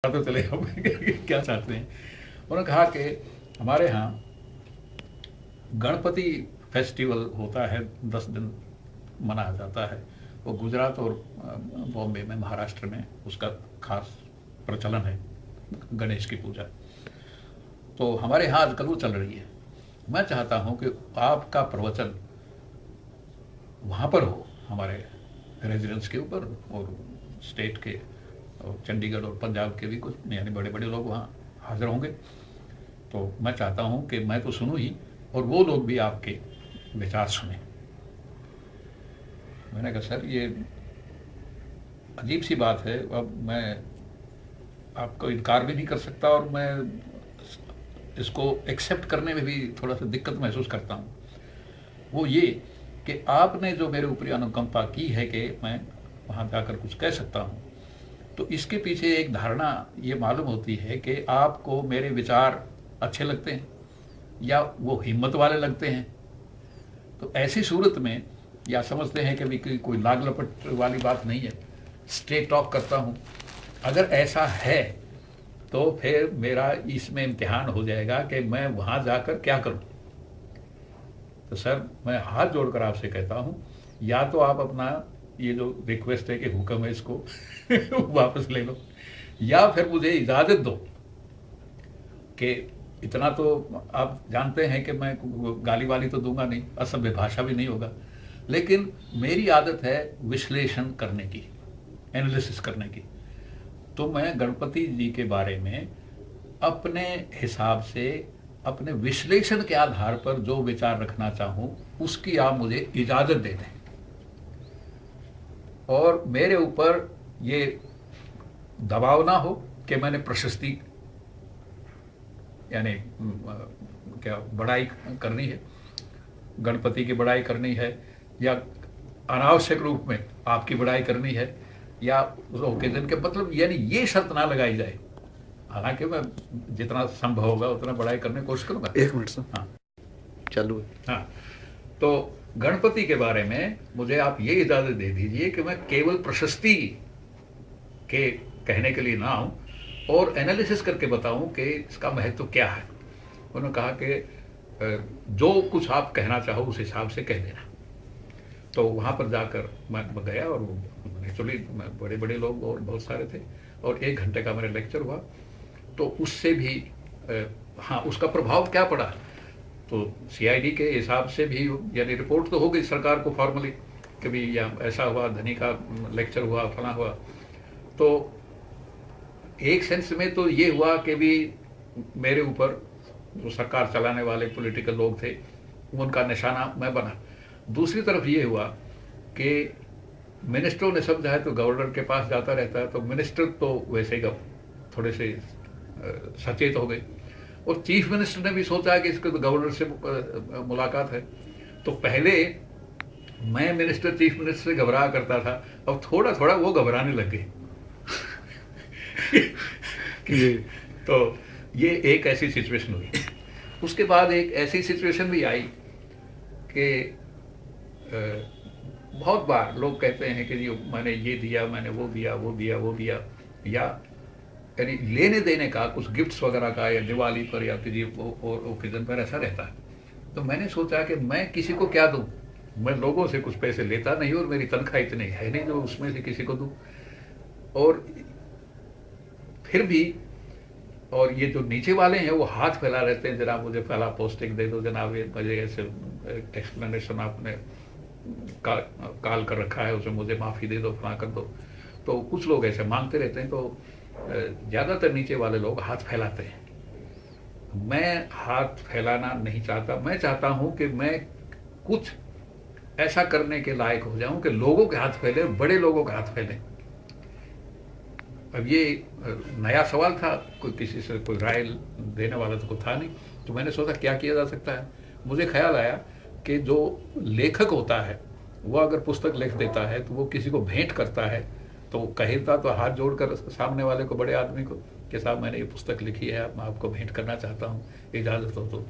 तो चले हम क्या चाहते हैं। उन्होंने कहा कि हमारे यहाँ गणपति फेस्टिवल होता है, 10 दिन मनाया जाता है। वो गुजरात और बॉम्बे में, महाराष्ट्र में उसका खास प्रचलन है, गणेश की पूजा। तो हमारे यहाँ आजकल वो चल रही है। मैं चाहता हूँ कि आपका प्रवचन वहाँ पर हो, हमारे रेजिडेंस के ऊपर, और स्टेट के और चंडीगढ़ और पंजाब के भी कुछ यानी बड़े बड़े लोग वहाँ हाजिर होंगे। तो मैं चाहता हूँ कि मैं तो सुनूँ ही, और वो लोग भी आपके विचार सुने। मैंने कहा सर ये अजीब सी बात है, अब मैं आपको इनकार भी नहीं कर सकता, और मैं इसको एक्सेप्ट करने में भी थोड़ा सा दिक्कत महसूस करता हूँ। वो ये कि आपने जो मेरे ऊपर अनुकंपा की है कि मैं वहाँ जाकर कुछ कह सकता हूँ, तो इसके पीछे एक धारणा ये मालूम होती है कि आपको मेरे विचार अच्छे लगते हैं या वो हिम्मत वाले लगते हैं। तो ऐसी सूरत में या समझते हैं कि भी कोई लाग लपट वाली बात नहीं है, स्ट्रेट टॉक करता हूँ। अगर ऐसा है तो फिर मेरा इसमें इम्तिहान हो जाएगा कि मैं वहाँ जाकर क्या करूँ। तो सर मैं हाथ जोड़कर आपसे कहता हूँ, या तो आप अपना ये जो रिक्वेस्ट है कि हुक्म है इसको वापस ले लो, या फिर मुझे इजाज़त दो कि इतना तो आप जानते हैं कि मैं गाली वाली तो दूंगा नहीं, असभ्य भाषा भी नहीं होगा, लेकिन मेरी आदत है विश्लेषण करने की, एनालिसिस करने की। तो मैं गणपति जी के बारे में अपने हिसाब से, अपने विश्लेषण के आधार पर जो विचार रखना चाहूँ उसकी आप मुझे इजाज़त दे दें, और मेरे ऊपर ये दबाव ना हो कि मैंने प्रशस्ति यानी क्या बड़ाई करनी है, गणपति की बड़ाई करनी है, या अनावश्यक रूप में आपकी बड़ाई करनी है, या उस ओकेजन के मतलब यानी ये शर्त ना लगाई जाए। हालांकि मैं जितना संभव होगा उतना बड़ाई करने की कोशिश करूँगा। 1 मिनट सर। हाँ चालू है। हाँ, तो गणपति के बारे में मुझे आप ये इजाज़त दे दीजिए कि मैं केवल प्रशस्ति के कहने के लिए ना आऊँ, और एनालिसिस करके बताऊं कि इसका महत्व क्या है। उन्होंने कहा कि जो कुछ आप कहना चाहो उस हिसाब से कह देना। तो वहाँ पर जाकर मैं गया, और एक्चुअली बड़े बड़े लोग और बहुत सारे थे, और 1 घंटे का मेरा लेक्चर हुआ। तो उससे भी हाँ, उसका प्रभाव क्या पड़ा, तो CID के हिसाब से भी यानी रिपोर्ट तो हो गई सरकार को फॉर्मली कि भी या ऐसा हुआ, धनी का लेक्चर हुआ, फला हुआ। तो एक सेंस में तो ये हुआ कि भी मेरे ऊपर जो सरकार चलाने वाले पॉलिटिकल लोग थे उनका निशाना मैं बना। दूसरी तरफ ये हुआ कि मिनिस्टरों ने समझा है तो गवर्नर के पास जाता रहता है, तो मिनिस्टर तो वैसे ही थोड़े से सचेत हो गए, और चीफ मिनिस्टर ने भी सोचा कि इसको तो गवर्नर से मुलाकात है। तो पहले मैं मिनिस्टर चीफ मिनिस्टर से घबरा करता था, अब थोड़ा थोड़ा वो घबराने लग गए। तो ये एक ऐसी सिचुएशन हुई। उसके बाद एक ऐसी सिचुएशन भी आई कि बहुत बार लोग कहते हैं कि जी मैंने ये दिया, मैंने वो दिया, वो दिया, वो दिया, या यानी लेने देने का कुछ गिफ्ट्स वगैरह का, या दिवाली पर या किसी ओकेजन पर ऐसा रहता है। तो मैंने सोचा कि मैं किसी को क्या दूं, मैं लोगों से कुछ पैसे लेता नहीं, और मेरी तनख्वाह इतनी है नहीं जो उसमें से किसी को दूं। और फिर भी, और ये जो नीचे वाले हैं वो हाथ फैला रहते हैं, जनाब मुझे पहला पोस्टिंग दे दो, जनाब ये मुझे ऐसे एक्सप्लेनेशन आपने काल कर रखा है, उसमें मुझे माफ़ी दे दो, फला कर दो। तो कुछ लोग ऐसे मांगते रहते हैं। तो ज़्यादातर नीचे वाले लोग हाथ फैलाते हैं। मैं हाथ फैलाना नहीं चाहता। मैं चाहता हूँ कि मैं कुछ ऐसा करने के लायक हो जाऊँ कि लोगों के हाथ फैले, बड़े लोगों के हाथ फैले। अब ये नया सवाल था, कोई किसी से कोई राय देने वाला तो कोई था नहीं। तो मैंने सोचा क्या किया जा सकता है। मुझे ख्याल आया कि जो लेखक होता है वो अगर पुस्तक लिख देता है तो वो किसी को भेंट करता है, तो कहता तो हाथ जोड़कर सामने वाले को, बड़े आदमी को, कि साहब मैंने ये पुस्तक लिखी है, मैं आपको भेंट करना चाहता हूँ, इजाज़त हो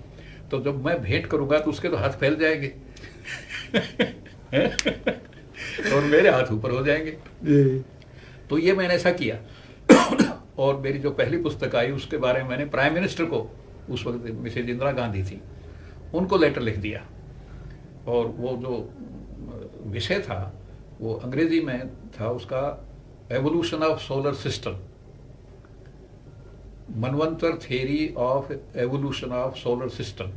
तो जब मैं भेंट करूँगा तो उसके तो हाथ फैल जाएंगे और मेरे हाथ ऊपर हो जाएंगे। तो ये मैंने ऐसा किया और मेरी जो पहली पुस्तक आई उसके बारे में मैंने प्राइम मिनिस्टर को, उस वक्त मिसेज इंदिरा गांधी थी, उनको लेटर लिख दिया। और वो जो विषय था वो अंग्रेजी में था उसका evolution of solar system, Manvantara theory of evolution of solar system.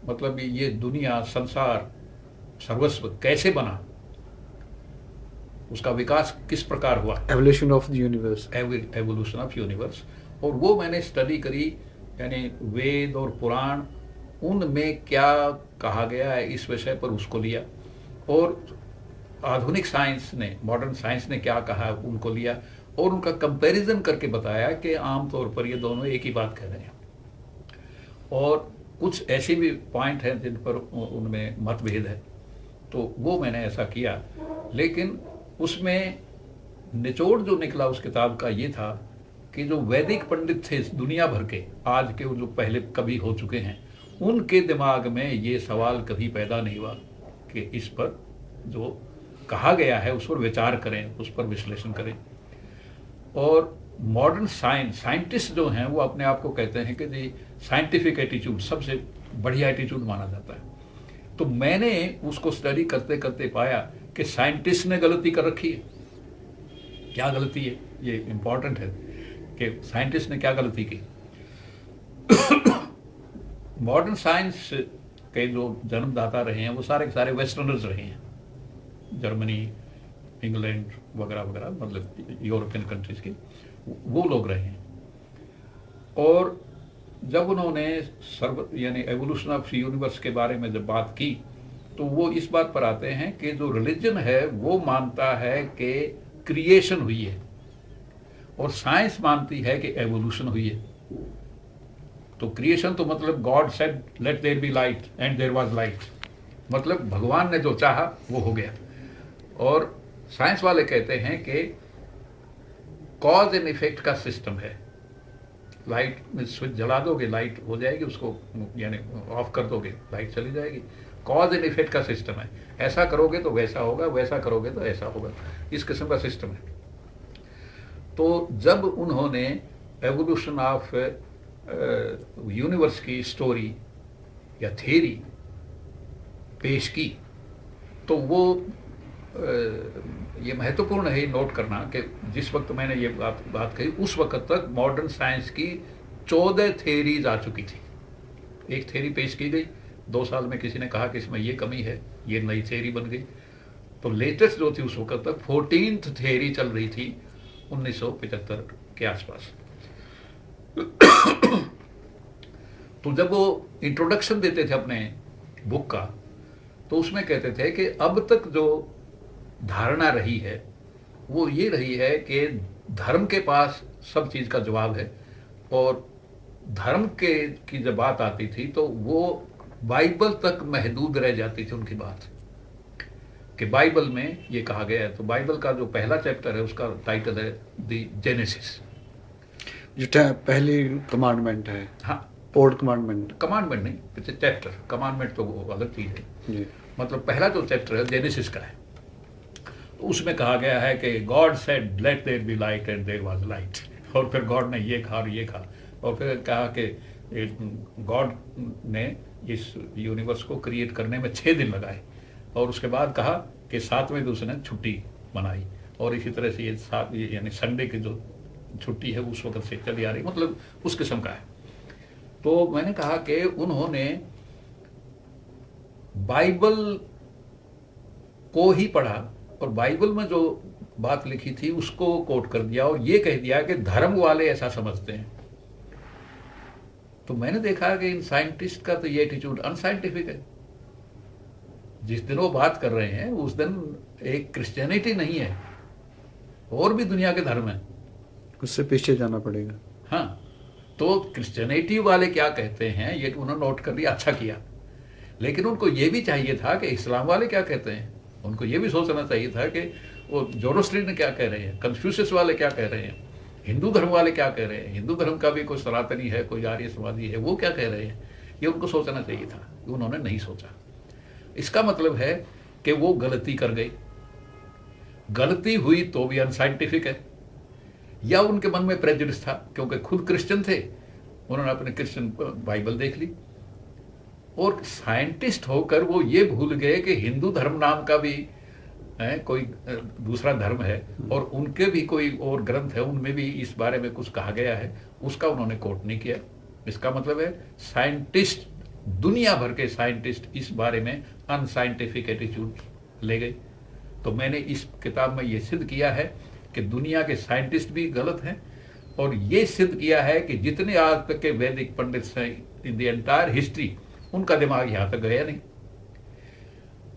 मतलब ये दुनिया, संसार, सर्वस्व कैसे बना, उसका विकास किस प्रकार हुआ, evolution of the universe, evolution of universe. और वो मैंने स्टडी करी, यानी वेद और पुराण, उनमें क्या कहा गया है इस विषय पर, उसको लिया। और आधुनिक साइंस ने, मॉडर्न साइंस ने क्या कहा है उनको लिया, और उनका कंपैरिजन करके बताया कि आमतौर पर ये दोनों एक ही बात कह रहे हैं। और कुछ ऐसे भी पॉइंट हैं जिन पर उनमें मतभेद है, तो वो मैंने ऐसा किया। लेकिन उसमें निचोड़ जो निकला उस किताब का ये था कि जो वैदिक पंडित थे दुनिया भर के, आज के जो पहले कभी हो चुके हैं, उनके दिमाग में ये सवाल कभी पैदा नहीं हुआ कि इस पर जो कहा गया है उस पर विचार करें, उस पर विश्लेषण करें। और मॉडर्न साइंटिस्ट जो हैं वो अपने आप को कहते हैं कि जी साइंटिफिक एटीट्यूड सबसे बढ़िया एटीट्यूड माना जाता है। तो मैंने उसको स्टडी करते करते पाया कि साइंटिस्ट ने गलती कर रखी है। क्या गलती है, ये इंपॉर्टेंट है कि साइंटिस्ट ने क्या गलती की। मॉडर्न साइंस के जो जन्मदाता रहे हैं वो सारे के सारे वेस्टर्नर्स रहे हैं, जर्मनी, इंग्लैंड वगैरह वगैरह, मतलब यूरोपियन कंट्रीज के वो लोग रहे हैं। और जब उन्होंने यानी एवोल्यूशन ऑफ यूनिवर्स के बारे में जब बात की, तो वो इस बात पर आते हैं कि जो रिलीजन है वो मानता है कि क्रिएशन हुई है, और साइंस मानती है कि एवोल्यूशन हुई है। तो क्रिएशन तो मतलब god said let there be light and there was light, मतलब भगवान ने जो चाहा वो हो गया। और साइंस वाले कहते हैं कि कॉज एंड इफेक्ट का सिस्टम है। लाइट में स्विच जला दोगे लाइट हो जाएगी, उसको यानी ऑफ कर दोगे लाइट चली जाएगी। कॉज एंड इफेक्ट का सिस्टम है, ऐसा करोगे तो वैसा होगा, वैसा करोगे तो ऐसा होगा, इस किस्म का सिस्टम है। तो जब उन्होंने एवोल्यूशन ऑफ यूनिवर्स की स्टोरी या थियरी पेश की, तो वो ये महत्वपूर्ण है नोट करना कि जिस वक्त मैंने ये बात कही उस वक्त तक मॉडर्न साइंस की 14 थियरीज आ चुकी थी। एक थियरी पेश की गई, 2 साल में किसी ने कहा कि इसमें ये कमी है, ये नई थियरी बन गई। तो लेटेस्ट जो थी उस वक्त तक 14th थियरी चल रही थी 1975 के आसपास। तो जब वो इंट्रोडक्शन देते थे अपने बुक का, तो उसमें कहते थे कि अब तक जो धारणा रही है वो ये रही है कि धर्म के पास सब चीज़ का जवाब है, और धर्म के की जब बात आती थी तो वो बाइबल तक महदूद रह जाती थी उनकी बात, कि बाइबल में ये कहा गया है। तो बाइबल का जो पहला चैप्टर है उसका टाइटल है द जेनेसिस, जो पहली कमांडमेंट है। हाँ, ओल्ड कमांडमेंट, कमांडमेंट नहीं, चैप्टर, कमांडमेंट तो वो अलग चीज़ है जी। मतलब पहला जो चैप्टर है जेनेसिस का है, तो उसमें कहा गया है कि god said let there be light and there was light. और फिर गॉड ने ये कहा और ये कहा, और फिर कहा कि गॉड ने इस यूनिवर्स को क्रिएट करने में 6 दिन लगाए, और उसके बाद कहा कि 7वें दिन उसने छुट्टी मनाई। और इसी तरह से ये यानी संडे की जो छुट्टी है उस वक्त से चली आ रही, मतलब उस किस्म का है। तो मैंने कहा कि उन्होंने बाइबल को ही पढ़ा और बाइबल में जो बात लिखी थी उसको कोट कर दिया, और ये कह दिया कि धर्म वाले ऐसा समझते हैं। तो मैंने देखा कि इन साइंटिस्ट का तो ये एटीट्यूड अनसाइंटिफिक है। जिस दिन वो बात कर रहे हैं उस दिन एक क्रिश्चियनिटी नहीं है, और भी दुनिया के धर्म है, उससे पीछे जाना पड़ेगा। हाँ, तो क्रिश्चियनिटी वाले क्या कहते हैं ये उन्होंने नोट कर लिया, अच्छा किया। लेकिन उनको ये भी चाहिए था कि इस्लाम वाले क्या कहते हैं, उनको ये भी सोचना चाहिए था कि वो जोरोस्ट्रियन क्या कह रहे हैं, कन्फ्यूशियस वाले क्या कह रहे हैं, हिंदू धर्म वाले क्या कह रहे हैं, हिंदू धर्म का भी कोई सनातनी है, कोई आर्यवादी है, वो क्या कह रहे हैं, ये उनको सोचना चाहिए था, उन्होंने नहीं सोचा। इसका मतलब है कि वो गलती कर गई। गलती हुई तो भी अनसाइंटिफिक है, या उनके मन में प्रेजुडिस था, क्योंकि खुद क्रिश्चियन थे, उन्होंने अपने क्रिश्चियन बाइबल देख ली। और साइंटिस्ट होकर वो ये भूल गए कि हिंदू धर्म नाम का भी कोई दूसरा धर्म है, और उनके भी कोई और ग्रंथ है, उनमें भी इस बारे में कुछ कहा गया है, उसका उन्होंने कोट नहीं किया। इसका मतलब है साइंटिस्ट, दुनिया भर के साइंटिस्ट इस बारे में अनसाइंटिफिक एटीट्यूड ले गए। तो मैंने इस किताब में ये सिद्ध किया है कि दुनिया के साइंटिस्ट भी गलत हैं, और ये सिद्ध किया है कि जितने आज तक के वैदिक पंडित हैं इन द एंटायर हिस्ट्री, उनका दिमाग यहाँ तक गया नहीं।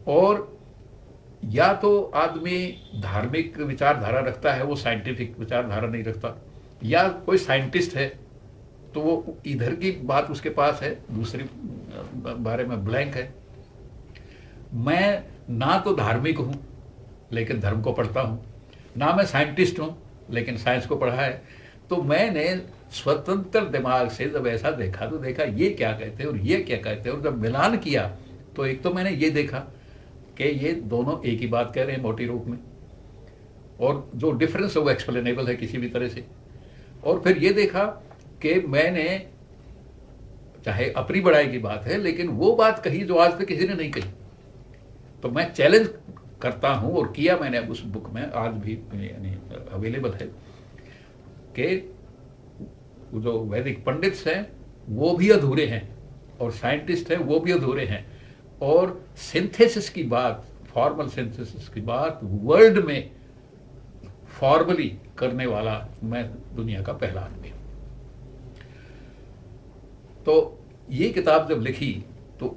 और या तो आदमी धार्मिक विचारधारा रखता है, वो साइंटिफिक विचारधारा नहीं रखता, या कोई साइंटिस्ट है तो वो इधर की बात उसके पास है, दूसरी बारे में ब्लैंक है। मैं ना तो धार्मिक हूं लेकिन धर्म को पढ़ता हूं, ना मैं साइंटिस्ट हूं लेकिन साइंस को पढ़ा है। तो मैंने स्वतंत्र दिमाग से जब ऐसा देखा तो देखा ये क्या कहते हैं और ये क्या कहते हैं, और जब मिलान किया तो एक तो मैंने ये देखा कि ये दोनों एक ही बात कह रहे हैं मोटी रूप में, और जो डिफरेंस है वो एक्सप्लेनेबल है किसी भी तरह से। और फिर ये देखा कि मैंने, चाहे अपनी बड़ाई की बात है, लेकिन वो बात कही जो आज तक किसी ने नहीं कही। तो मैं चैलेंज करता हूं, और किया मैंने अब उस बुक में, आज भी यानी अवेलेबल है, कि जो वैदिक पंडित्स हैं वो भी अधूरे हैं, और साइंटिस्ट हैं वो भी अधूरे हैं, और सिंथेसिस की बात, फॉर्मल सिंथेसिस की बात वर्ल्ड में फॉर्मली करने वाला मैं दुनिया का पहला आदमी हूं। तो ये किताब जब लिखी तो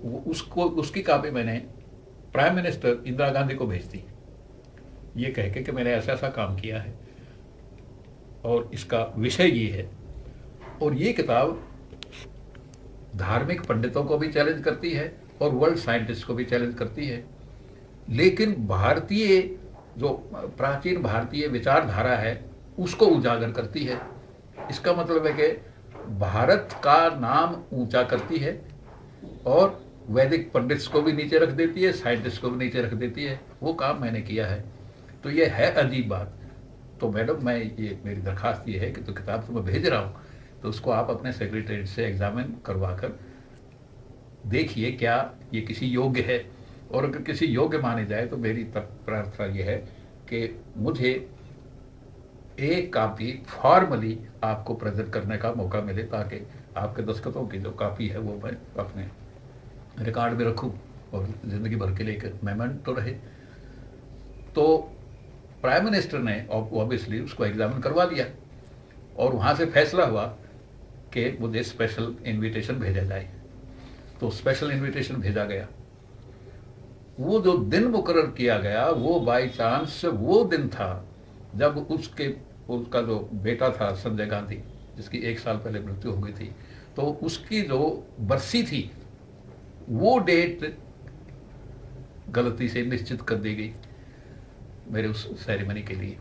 उसकी कॉपी मैंने प्राइम मिनिस्टर इंदिरा गांधी को भेज दी, ये कह के कि मैंने ऐसा ऐसा काम किया है और इसका विषय ये है। और ये किताब धार्मिक पंडितों को भी चैलेंज करती है और वर्ल्ड साइंटिस्ट को भी चैलेंज करती है, लेकिन भारतीय जो प्राचीन भारतीय विचारधारा है उसको उजागर करती है। इसका मतलब है कि भारत का नाम ऊंचा करती है और वैदिक पंडित्स को भी नीचे रख देती है, साइंटिस्ट को भी नीचे रख देती है। वो काम मैंने किया है। तो ये है अजीब बात। तो मैडम, मैं ये मेरी दरखास्त ये है कि तो किताब तो मैं भेज रहा हूँ, तो उसको आप अपने सेक्रेटरी से एग्जामिन करवा कर देखिए क्या ये किसी योग्य है, और अगर किसी योग्य माने जाए तो मेरी प्रार्थना ये है कि मुझे एक कॉपी फॉर्मली आपको प्रेजेंट करने का मौका मिले, ताकि आपके दस्तखतों की जो कॉपी है वो मैं अपने रिकॉर्ड में रखूं और ज़िंदगी भर के लिए एक मेमेंटो रहे। तो प्राइम मिनिस्टर ने ऑब्वियसली उसको एग्जामिन करवा दिया, और वहाँ से फैसला हुआ कि मुझे स्पेशल इनविटेशन भेजा जाए। तो स्पेशल इनविटेशन भेजा गया। वो जो दिन मुकर्रर किया गया वो बाई चांस वो दिन था जब उसका जो बेटा था संजय गांधी, जिसकी 1 साल पहले मृत्यु हो गई थी, तो उसकी जो बरसी थी वो डेट गलती से निश्चित कर दी गई मेरे उस सेरेमनी के लिए,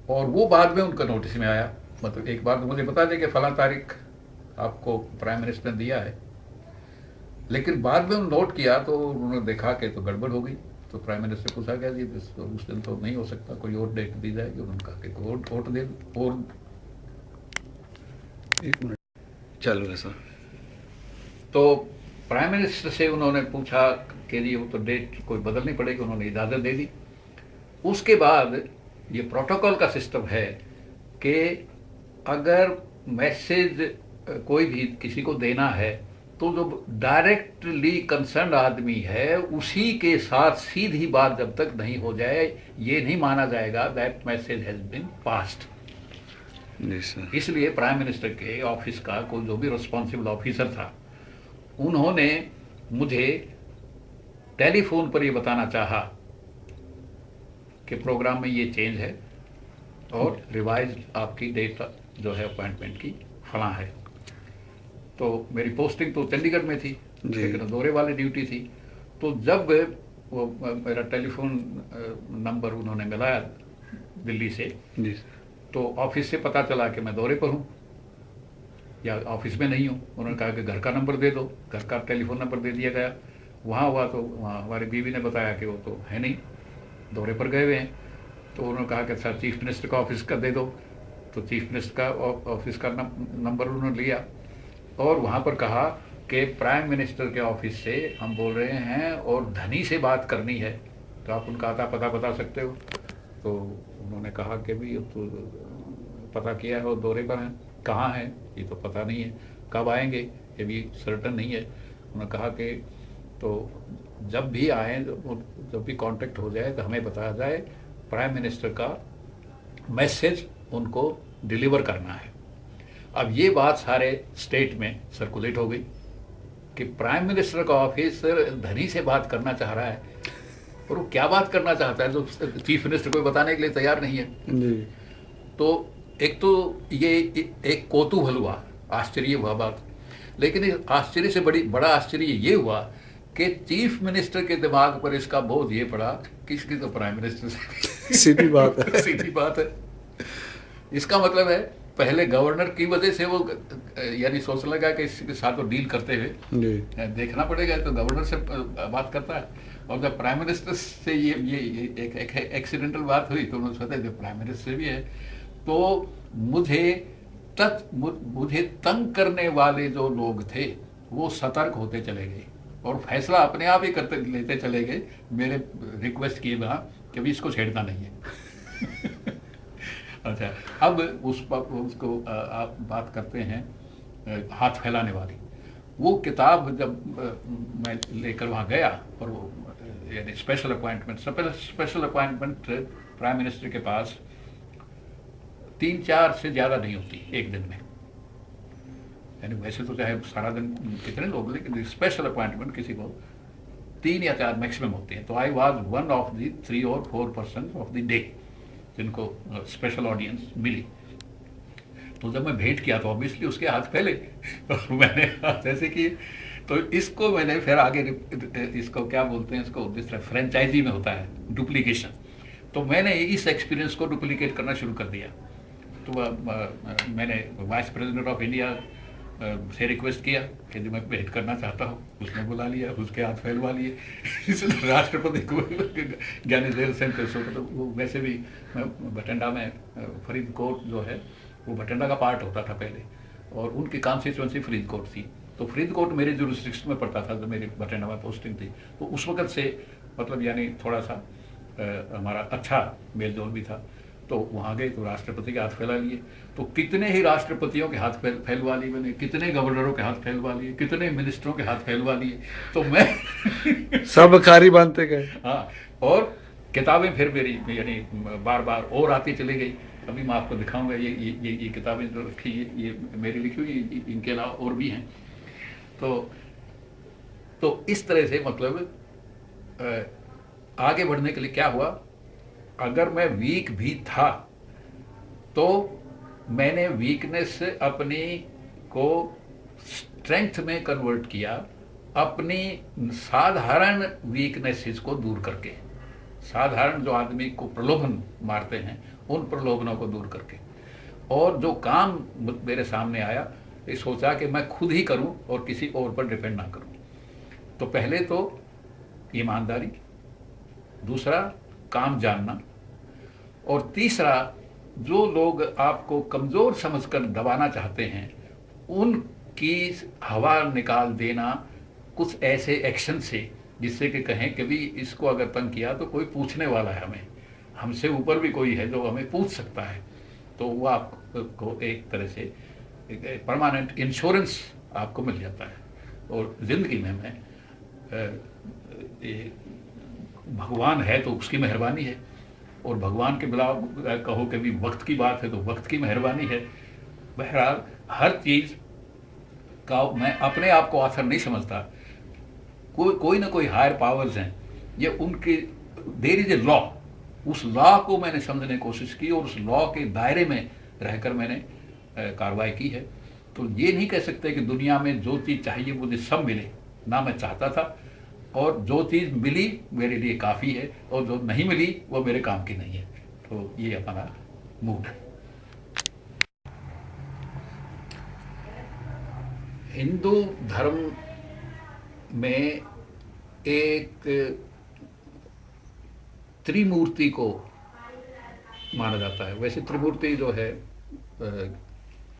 और वो बाद में उनका नोटिस में आया। मतलब एक बार तो मुझे बता दें कि फला तारीख आपको प्राइम मिनिस्टर ने दिया है, लेकिन बाद में नोट किया तो उन्होंने देखा कि तो गड़बड़ हो गई। तो प्राइम मिनिस्टर से पूछा गया जी उस दिन तो नहीं हो सकता, कोई और डेट दी जाएगी। उन्होंने कहा कि और दे और 1 मिनट चालू है सर। तो प्राइम मिनिस्टर से उन्होंने पूछा कि जी वो तो डेट कोई बदलनी पड़ेगी, उन्होंने इजाज़त दे दी। उसके बाद ये प्रोटोकॉल का सिस्टम है कि अगर मैसेज कोई भी किसी को देना है तो जो डायरेक्टली कंसर्न आदमी है उसी के साथ सीधी बात जब तक नहीं हो जाए, ये नहीं माना जाएगा that message has been passed. इसलिए प्राइम मिनिस्टर के ऑफिस का कोई जो भी रिस्पॉन्सिबल ऑफिसर था, उन्होंने मुझे टेलीफोन पर ये बताना चाहा कि प्रोग्राम में ये चेंज है और रिवाइज आपकी डेट जो है अपॉइंटमेंट की फला है। तो मेरी पोस्टिंग तो चंडीगढ़ में थी, लेकिन दौरे वाली ड्यूटी थी। तो जब वो मेरा टेलीफोन नंबर उन्होंने मिलाया दिल्ली से, तो ऑफिस से पता चला कि मैं दौरे पर हूँ या ऑफिस में नहीं हूँ। उन्होंने कहा कि घर का नंबर दे दो, घर का टेलीफोन नंबर दे दिया गया। वहाँ हुआ तो वहाँ हमारी बीवी ने बताया कि वो तो है नहीं, दौरे पर गए हुए हैं। तो उन्होंने कहा कि सर चीफ मिनिस्टर का ऑफिस का दे दो। तो चीफ मिनिस्टर का ऑफिस का नंबर उन्होंने लिया और वहाँ पर कहा कि प्राइम मिनिस्टर के ऑफिस से हम बोल रहे हैं और धनी से बात करनी है, तो आप उनका आता पता बता सकते हो। तो उन्होंने कहा कि भी अब तो पता किया है और दौरे पर हैं, कहाँ हैं ये तो पता नहीं है, कब आएंगे ये भी सर्टन नहीं है। उन्होंने कहा कि तो जब भी आए, जब भी कांटेक्ट हो जाए तो हमें बताया जाए, प्राइम मिनिस्टर का मैसेज उनको डिलीवर करना है। अब ये बात सारे स्टेट में सर्कुलेट हो गई कि प्राइम मिनिस्टर का ऑफिसर धनी से बात करना चाह रहा है, और वो क्या बात करना चाहता है जो चीफ मिनिस्टर को बताने के लिए तैयार नहीं है जी। तो एक तो ये एक कौतूहल हुआ, आश्चर्य हुआ बात। लेकिन इस आश्चर्य से बड़ा आश्चर्य ये हुआ कि चीफ मिनिस्टर के दिमाग पर इसका बोझ ये पड़ा कि इसकी तो प्राइम मिनिस्टर से सीधी बात है। सीधी बात है। इसका मतलब है पहले गवर्नर की वजह से वो यानी सोच लगा कि इसके साथ वो डील करते हुए जी। देखना पड़ेगा, तो गवर्नर से बात करता है। और जब प्राइम मिनिस्टर से ये एक एक्सीडेंटल बात हुई तो उन्होंने सोचा जो प्राइम मिनिस्टर भी है तो मुझे तंग करने वाले जो लोग थे वो सतर्क होते चले गए और फैसला अपने आप ही लेते चले गए मेरे रिक्वेस्ट किए बिना कि भी इसको छेड़ना नहीं है। अच्छा, अब उसको आप बात करते हैं हाथ फैलाने वाली। वो किताब जब मैं लेकर वहाँ गया और वो यानी स्पेशल अपॉइंटमेंट प्राइम मिनिस्टर के पास 3-4 से ज़्यादा नहीं होती एक दिन में, यानी वैसे तो चाहे सारा दिन कितने लोग, लेकिन स्पेशल अपॉइंटमेंट किसी को 3 या 4 मैक्सिमम होती है। तो I was one of the 3 or 4 person of the day जिनको स्पेशल ऑडियंस मिली। तो जब मैं भेंट किया तो ऑब्वियसली उसके हाथ फैले और मैंने हाथ ऐसे किए। तो इसको मैंने फिर आगे इसको क्या बोलते हैं, इसको जिस तरह फ्रेंचाइजी में होता है डुप्लीकेशन, तो मैंने इस एक्सपीरियंस को डुप्लीकेट करना शुरू कर दिया। तो मैंने वाइस प्रेसिडेंट ऑफ इंडिया से रिक्वेस्ट किया कि जो मैं भेंट करना चाहता हूँ, उसने बुला लिया, उसके हाथ फैलवा लिए। राष्ट्रपति को ज्ञानेंद्र सिंह तो वो वैसे भी बठिंडा में फरीदकोट जो है वो बठिंडा का पार्ट होता था पहले, और उनकी कॉन्स्टिट्यूंसी फरीदकोट थी। तो फरीदकोट मेरे जुरिस्डिक्शन में पड़ता था, जो मेरी बठिंडा में पोस्टिंग थी। तो उस वक्त से मतलब यानी थोड़ा सा हमारा अच्छा मेल जोल भी था। तो वहाँ गए तो राष्ट्रपति के हाथ फैला लिए। तो कितने ही राष्ट्रपतियों के हाथ फैलवा लिए मैंने, कितने गवर्नरों के हाथ फैलवा लिए, कितने मिनिस्टरों के हाथ फैलवा लिए। तो मैं सब कारी बांधते गए। हाँ, और किताबें फिर मेरी यानी बार बार और आती चली गई। अभी मैं आपको दिखाऊंगा ये किताबें जो रखी, ये मेरी लिखी हुई, इनके अलावा और भी हैं। तो इस तरह से मतलब आगे बढ़ने के लिए क्या हुआ, अगर मैं वीक भी था तो मैंने वीकनेस अपनी को स्ट्रेंथ में कन्वर्ट किया, अपनी साधारण वीकनेसेस को दूर करके, साधारण जो आदमी को प्रलोभन मारते हैं उन प्रलोभनों को दूर करके। और जो काम मेरे सामने आया ये सोचा कि मैं खुद ही करूं और किसी और पर डिपेंड ना करूं। तो पहले तो ईमानदारी, दूसरा काम जानना, और तीसरा जो लोग आपको कमज़ोर समझकर दबाना चाहते हैं उनकी हवा निकाल देना कुछ ऐसे एक्शन से जिससे कि कहें कि भी इसको अगर तंग किया तो कोई पूछने वाला है, हमें हमसे ऊपर भी कोई है जो हमें पूछ सकता है। तो वो आपको एक तरह से परमानेंट इंश्योरेंस आपको मिल जाता है। और ज़िंदगी में मैं भगवान है तो उसकी मेहरबानी है, और भगवान के बिला कहो कि भी वक्त की बात है तो वक्त की मेहरबानी है। बहरहाल हर चीज़ का मैं अपने आप को आखिर नहीं समझता, कोई ना कोई हायर पावर्स हैं, ये उनके देयर इज ए लॉ, उस लॉ को मैंने समझने की कोशिश की और उस लॉ के दायरे में रहकर मैंने कार्रवाई की है। तो ये नहीं कह सकते कि दुनिया में जो चीज़ चाहिए मुझे सब मिले, ना मैं चाहता था, और जो चीज़ मिली मेरे लिए काफ़ी है और जो नहीं मिली वो मेरे काम की नहीं है। तो ये हमारा मूड है। हिंदू धर्म में एक त्रिमूर्ति को माना जाता है। वैसे त्रिमूर्ति जो है